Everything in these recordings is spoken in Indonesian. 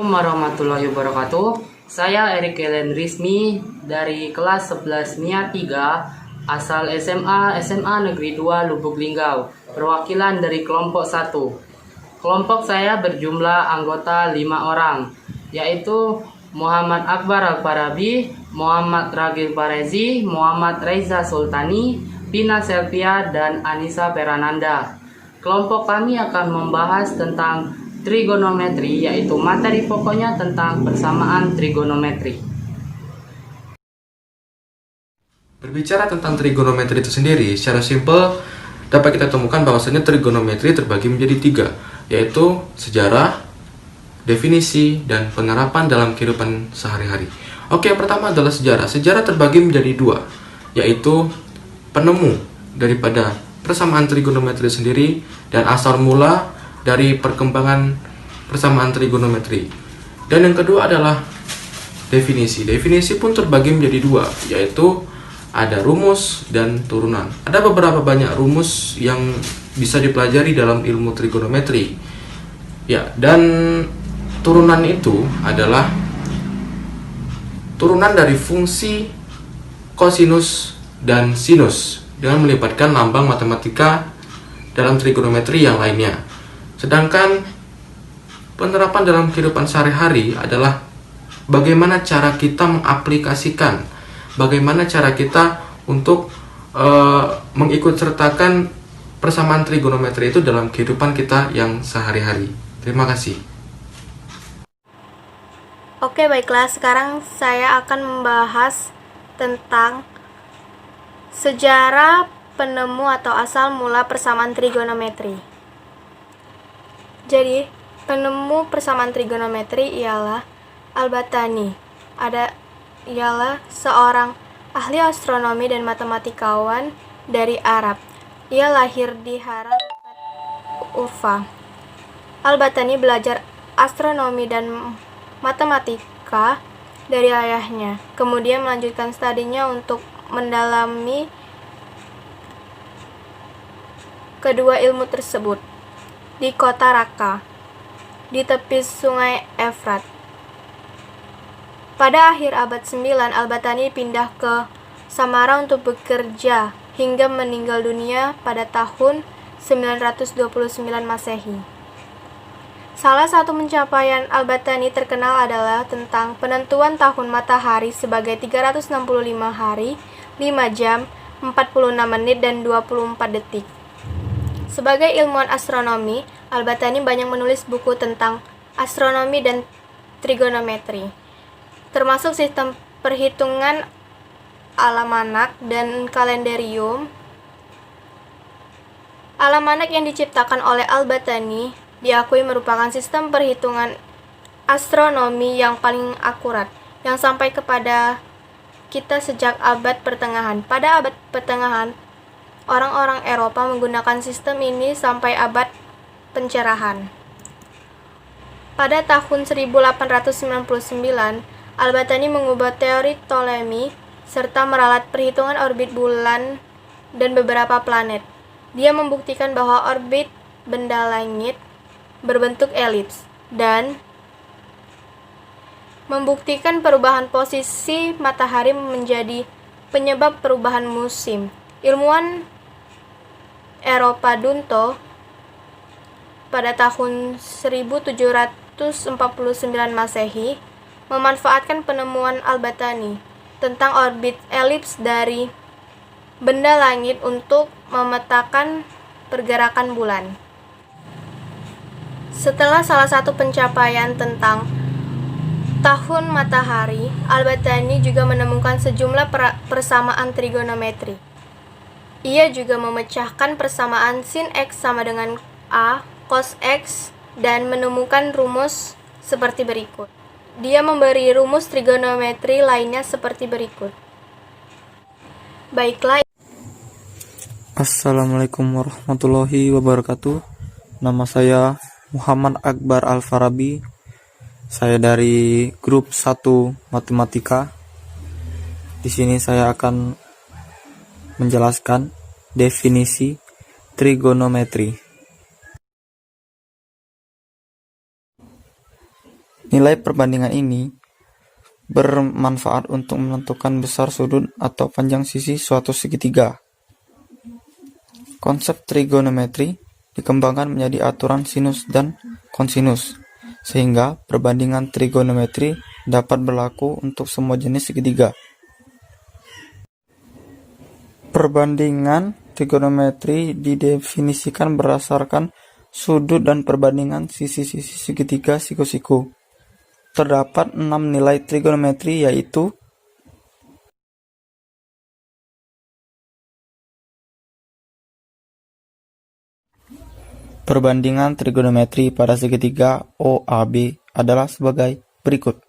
Warahmatullahi wabarakatuh. Saya Erik Ellen Rizmi dari kelas 11 MIA 3 asal SMA Negeri 2 Lubuk Linggau, perwakilan dari kelompok 1. Kelompok saya berjumlah anggota 5 orang, yaitu Muhammad Akbar Al-Farabi, Muhammad Ragil Parezi, Muhammad Reza Sultani, Pina Selvia, dan Anissa Perananda. Kelompok kami akan membahas tentang trigonometri, yaitu materi pokoknya tentang persamaan trigonometri. Berbicara tentang trigonometri itu sendiri, secara simpel dapat kita temukan bahwasanya trigonometri terbagi menjadi 3, yaitu sejarah, definisi, dan penerapan dalam kehidupan sehari-hari. Oke, yang pertama adalah sejarah. Sejarah terbagi menjadi 2, yaitu penemu daripada persamaan trigonometri sendiri dan asal mula dari perkembangan persamaan trigonometri. Dan yang kedua adalah definisi. Definisi pun terbagi menjadi 2, yaitu ada rumus dan turunan. Ada beberapa banyak rumus yang bisa dipelajari dalam ilmu trigonometri. Ya, dan turunan itu adalah turunan dari fungsi kosinus dan sinus dengan melibatkan lambang matematika dalam trigonometri yang lainnya. Sedangkan penerapan dalam kehidupan sehari-hari adalah bagaimana cara kita mengaplikasikan, bagaimana cara kita untuk mengikut sertakan persamaan trigonometri itu dalam kehidupan kita yang sehari-hari. Terima kasih. Oke, baiklah. Sekarang saya akan membahas tentang sejarah penemu atau asal mula persamaan trigonometri. Jadi, penemu persamaan trigonometri ialah Al-Battani. Ialah seorang ahli astronomi dan matematikawan dari Arab. Ia lahir di Haran, Urfa. Al-Battani belajar astronomi dan matematika dari ayahnya, kemudian melanjutkan studinya untuk mendalami kedua ilmu tersebut di kota Raqqa, di tepi sungai Efrat. Pada akhir abad 9, Al-Battani pindah ke Samara untuk bekerja hingga meninggal dunia pada tahun 929 Masehi. Salah satu pencapaian Al-Battani terkenal adalah tentang penentuan tahun matahari sebagai 365 hari, 5 jam, 46 menit, dan 24 detik. Sebagai ilmuwan astronomi, Al-Battani banyak menulis buku tentang astronomi dan trigonometri, termasuk sistem perhitungan almanac dan kalendarium. Almanac yang diciptakan oleh Al-Battani diakui merupakan sistem perhitungan astronomi yang paling akurat, yang sampai kepada kita sejak abad pertengahan. Pada abad pertengahan, orang-orang Eropa menggunakan sistem ini sampai abad pencerahan. Pada tahun 1899, Al-Battani mengubah teori Ptolemy serta meralat perhitungan orbit bulan dan beberapa planet. Dia membuktikan bahwa orbit benda langit berbentuk elips dan membuktikan perubahan posisi matahari menjadi penyebab perubahan musim. Ilmuwan Eropa Dunto pada tahun 1749 Masehi memanfaatkan penemuan Al-Battani tentang orbit elips dari benda langit untuk memetakan pergerakan bulan. Setelah salah satu pencapaian tentang tahun matahari, Al-Battani juga menemukan sejumlah persamaan trigonometri. Ia juga memecahkan persamaan sin X sama dengan A cos X dan menemukan rumus seperti berikut. Dia memberi rumus trigonometri lainnya seperti berikut. Baiklah. Assalamualaikum warahmatullahi wabarakatuh. Nama saya Muhammad Akbar Al-Farabi. Saya dari grup 1 Matematika. Di sini saya akan menjelaskan definisi trigonometri. Nilai perbandingan ini bermanfaat untuk menentukan besar sudut atau panjang sisi suatu segitiga. Konsep trigonometri dikembangkan menjadi aturan sinus dan kosinus, sehingga perbandingan trigonometri dapat berlaku untuk semua jenis segitiga. Perbandingan trigonometri didefinisikan berdasarkan sudut dan perbandingan sisi-sisi segitiga siku-siku. Terdapat 6 nilai trigonometri, yaitu perbandingan trigonometri pada segitiga OAB adalah sebagai berikut.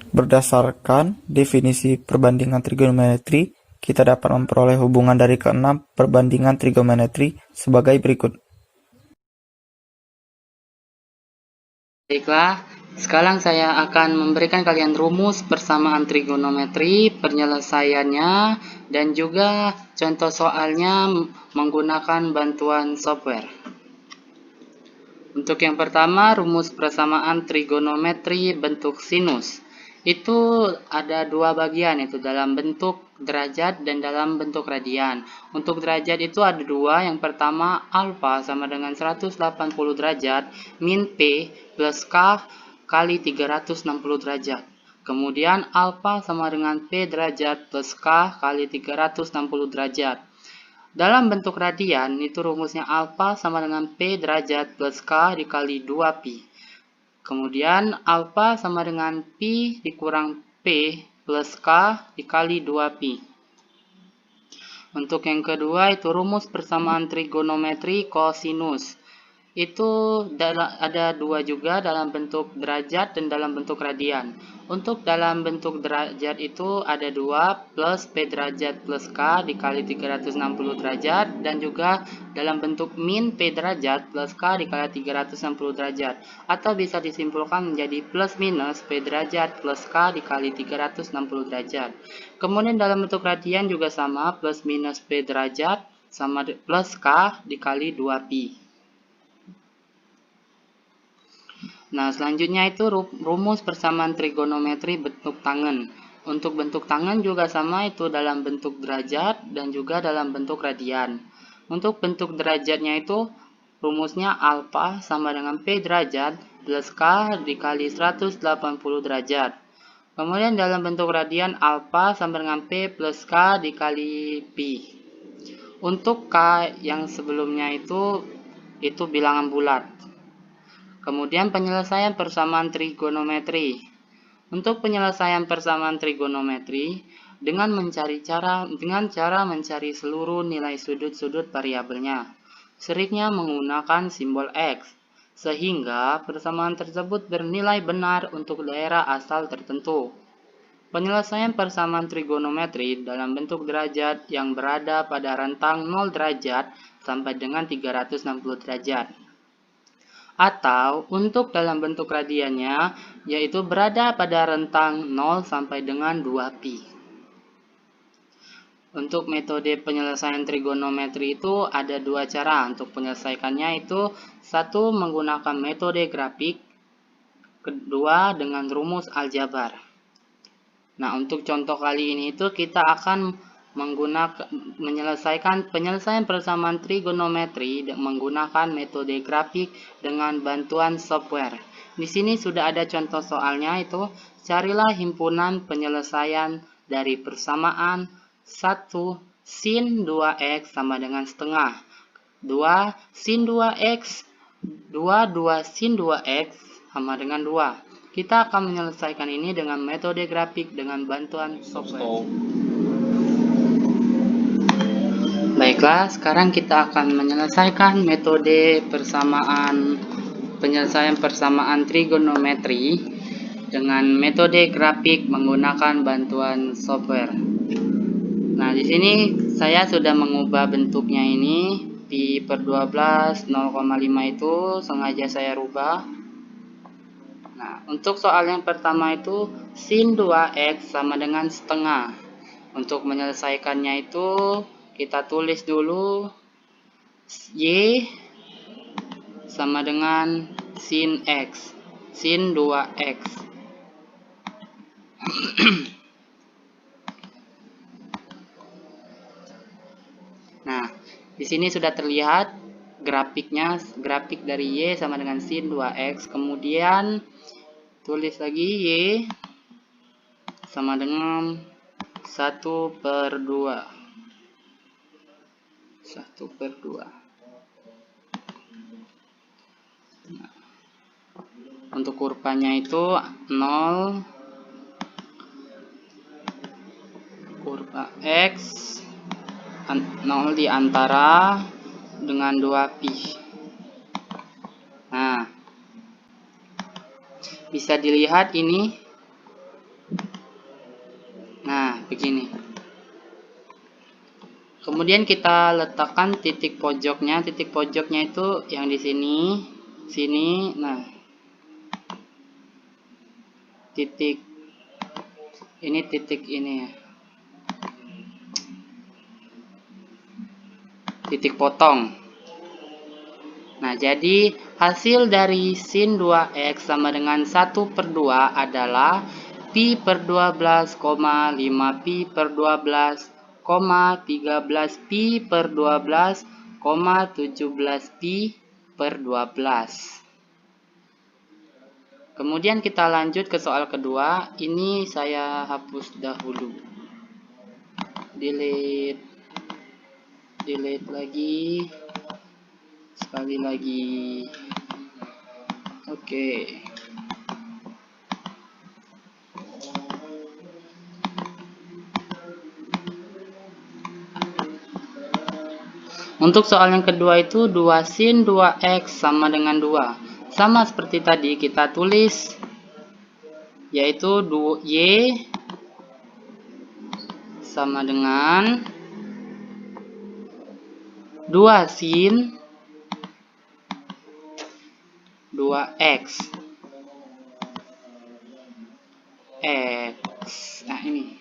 Berdasarkan definisi perbandingan trigonometri, kita dapat memperoleh hubungan dari keenam perbandingan trigonometri sebagai berikut. Baiklah, sekarang saya akan memberikan kalian rumus persamaan trigonometri, penyelesaiannya, dan juga contoh soalnya menggunakan bantuan software. Untuk yang pertama, rumus persamaan trigonometri bentuk sinus. Itu ada dua bagian, itu dalam bentuk derajat dan dalam bentuk radian. Untuk derajat itu ada dua. Yang pertama, alfa sama dengan 180 derajat min P plus K kali 360 derajat. Kemudian alfa sama dengan P derajat plus K kali 360 derajat. Dalam bentuk radian, itu rumusnya alfa sama dengan P derajat plus K dikali 2pi. Kemudian alfa sama dengan pi dikurang P plus K dikali 2pi. Untuk yang kedua itu rumus persamaan trigonometri kosinus. Itu ada dua juga, dalam bentuk derajat dan dalam bentuk radian. Untuk dalam bentuk derajat itu ada 2 plus P derajat plus K dikali 360 derajat, dan juga dalam bentuk min P derajat plus K dikali 360 derajat, atau bisa disimpulkan menjadi plus minus P derajat plus K dikali 360 derajat. Kemudian dalam bentuk radian juga sama, plus minus P derajat sama plus K dikali 2pi. Nah, selanjutnya itu rumus persamaan trigonometri bentuk tangen. Untuk bentuk tangen juga sama, itu dalam bentuk derajat dan juga dalam bentuk radian. Untuk bentuk derajatnya itu rumusnya alfa sama dengan P derajat plus K dikali 180 derajat. Kemudian dalam bentuk radian alfa sama dengan P plus K dikali pi. Untuk K yang sebelumnya itu bilangan bulat. Kemudian penyelesaian persamaan trigonometri. Untuk penyelesaian persamaan trigonometri dengan cara mencari seluruh nilai sudut-sudut variabelnya. Seringnya menggunakan simbol X, sehingga persamaan tersebut bernilai benar untuk daerah asal tertentu. Penyelesaian persamaan trigonometri dalam bentuk derajat yang berada pada rentang 0 derajat sampai dengan 360 derajat. Atau untuk dalam bentuk radiannya, yaitu berada pada rentang 0 sampai dengan 2pi. Untuk metode penyelesaian trigonometri itu ada dua cara untuk menyelesaikannya, itu satu menggunakan metode grafik, kedua dengan rumus aljabar. Nah, untuk contoh kali ini itu kita akan menyelesaikan penyelesaian persamaan trigonometri menggunakan metode grafik dengan bantuan software. Di sini sudah ada contoh soalnya, itu carilah himpunan penyelesaian dari persamaan 1 sin 2x sama dengan setengah, 2 sin 2x, 2 sin 2x sama dengan 2. Kita akan menyelesaikan ini dengan metode grafik dengan bantuan software. Baiklah, sekarang kita akan menyelesaikan metode penyelesaian persamaan trigonometri dengan metode grafik menggunakan bantuan software. Nah, di sini saya sudah mengubah bentuknya ini, pi per 12 0,5 itu sengaja saya rubah. Nah, untuk soal yang pertama itu sin 2x sama dengan setengah. Untuk menyelesaikannya itu kita tulis dulu Y sama dengan sin X. Sin 2X. Nah, di sini sudah terlihat grafiknya, grafik dari Y sama dengan sin 2X. Kemudian tulis lagi Y sama dengan 1/2. 1/2. Nah, untuk kurvanya itu 0, kurva X 0 di antara dengan 2pi. Nah, bisa dilihat ini. Nah, begini. Kemudian kita letakkan titik pojoknya. Titik pojoknya itu yang di sini, sini. Nah, titik ini, titik ini ya. Titik potong. Nah, jadi hasil dari sin 2X sama dengan 1/2 adalah pi per 12, 5 pi per 12, 13 pi per 12, 17 pi per 12. Kemudian kita lanjut ke soal kedua. Ini saya hapus dahulu. Delete lagi, sekali lagi. Oke. Untuk soal yang kedua itu 2 sin 2X sama dengan 2. Sama seperti tadi kita tulis, yaitu Y sama dengan 2 sin 2X. Nah, ini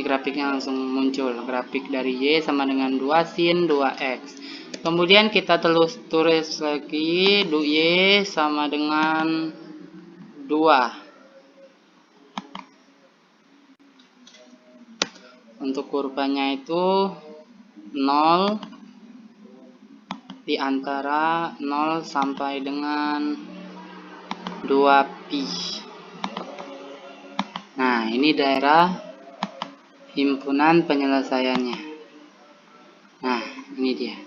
grafiknya langsung muncul. Grafik dari Y sama dengan 2 sin 2X. Kemudian kita tulis lagi Y sama dengan 2. Untuk kurvanya itu 0 di antara 0 sampai dengan 2pi. Nah, ini daerah himpunan penyelesaiannya. Nah, ini dia.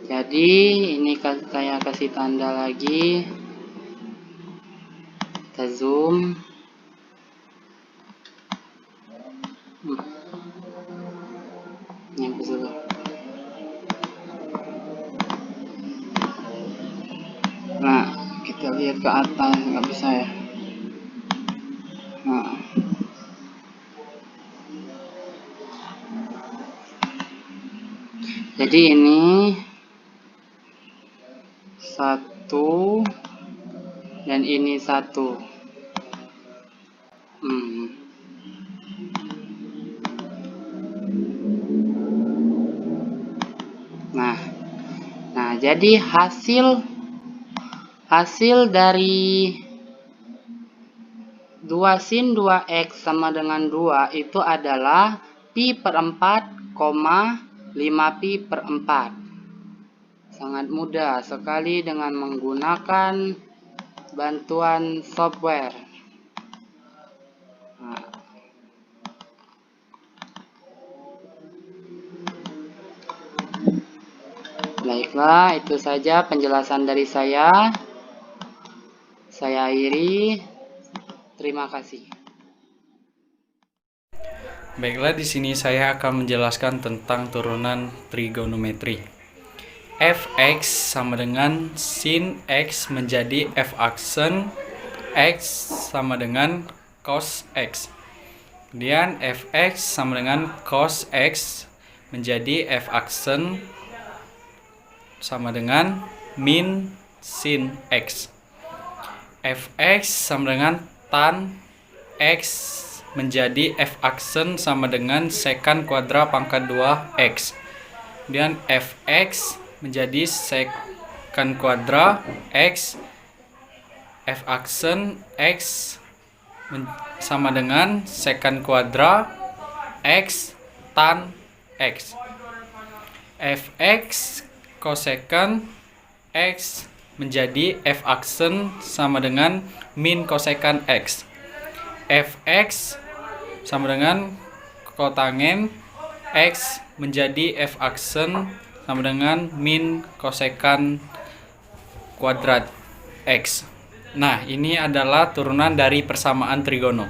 Jadi, ini saya kasih tanda lagi. Kita zoom. Nyampe dulu. Nah, kita lihat ke atas, nggak bisa ya. Nah, jadi ini 1 dan ini 1. Nah, jadi hasil dari 2 sin 2X sama dengan 2 itu adalah pi per 4, 5 pi per 4. Sangat mudah sekali dengan menggunakan bantuan software. Nah, baiklah, itu saja penjelasan dari saya. Saya akhiri. Terima kasih. Baiklah, di sini saya akan menjelaskan tentang turunan trigonometri. Fx sama dengan sin X menjadi f aksen X sama dengan cos X. Kemudian Fx sama dengan cos X menjadi f aksen sama dengan min sin X. Fx sama dengan tan X menjadi f aksen sama dengan secant kuadrat pangkat 2 X. Kemudian Fx menjadi secant kuadra X, F aksen X sama dengan secant kuadra X tan X. Fx kosekant X menjadi F aksen sama dengan min kosekant X. Fx sama dengan kotangen X menjadi F aksen sama dengan min kosekant kuadrat X. Nah, ini adalah turunan dari persamaan trigono.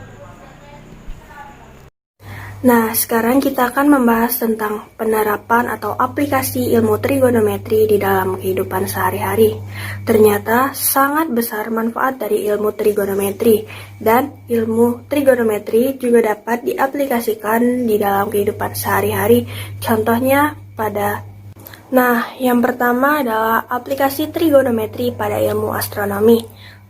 Nah, sekarang kita akan membahas tentang penerapan atau aplikasi ilmu trigonometri di dalam kehidupan sehari-hari. Ternyata sangat besar manfaat dari ilmu trigonometri, dan ilmu trigonometri juga dapat diaplikasikan di dalam kehidupan sehari-hari. Contohnya yang pertama adalah aplikasi trigonometri pada ilmu astronomi.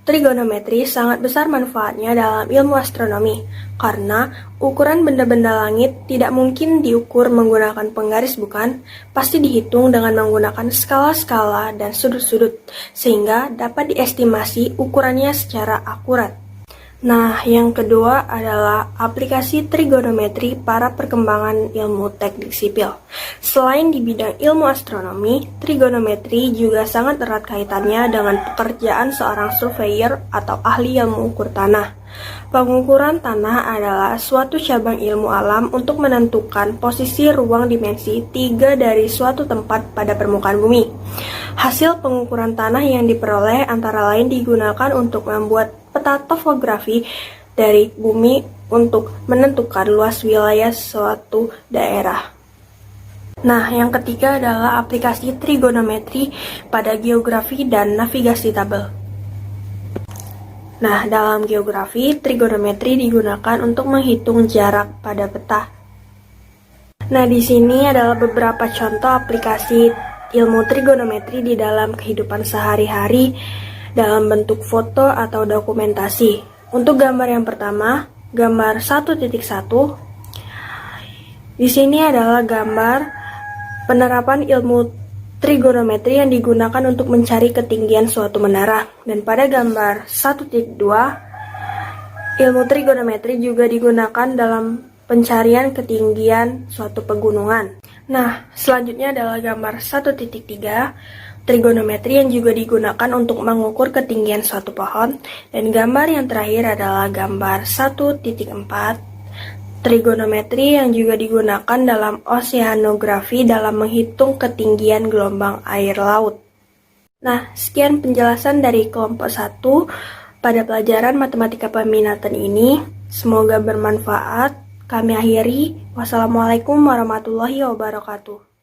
Trigonometri sangat besar manfaatnya dalam ilmu astronomi, karena ukuran benda-benda langit tidak mungkin diukur menggunakan penggaris, bukan? Pasti dihitung dengan menggunakan skala-skala dan sudut-sudut, sehingga dapat diestimasi ukurannya secara akurat. Nah, yang kedua adalah aplikasi trigonometri para perkembangan ilmu teknik sipil. Selain di bidang ilmu astronomi, trigonometri juga sangat erat kaitannya dengan pekerjaan seorang surveyor atau ahli ilmu ukur tanah. Pengukuran tanah adalah suatu cabang ilmu alam untuk menentukan posisi ruang dimensi 3 dari suatu tempat pada permukaan bumi. Hasil pengukuran tanah yang diperoleh antara lain digunakan untuk membuat peta topografi dari bumi untuk menentukan luas wilayah suatu daerah. Nah, yang ketiga adalah aplikasi trigonometri pada geografi dan navigasi tabel. Nah, dalam geografi, trigonometri digunakan untuk menghitung jarak pada peta. Nah, di sini adalah beberapa contoh aplikasi ilmu trigonometri di dalam kehidupan sehari-hari dalam bentuk foto atau dokumentasi. Untuk gambar yang pertama, gambar 1.1. Di sini adalah gambar penerapan ilmu trigonometri yang digunakan untuk mencari ketinggian suatu menara. Dan pada gambar 1.2, ilmu trigonometri juga digunakan dalam pencarian ketinggian suatu pegunungan. Nah, selanjutnya adalah gambar 1.3, trigonometri yang juga digunakan untuk mengukur ketinggian suatu pohon. Dan gambar yang terakhir adalah gambar 1.4, trigonometri yang juga digunakan dalam oseanografi dalam menghitung ketinggian gelombang air laut. Nah, sekian penjelasan dari kelompok 1 pada pelajaran matematika peminatan ini. Semoga bermanfaat. Kami akhiri. Wassalamualaikum warahmatullahi wabarakatuh.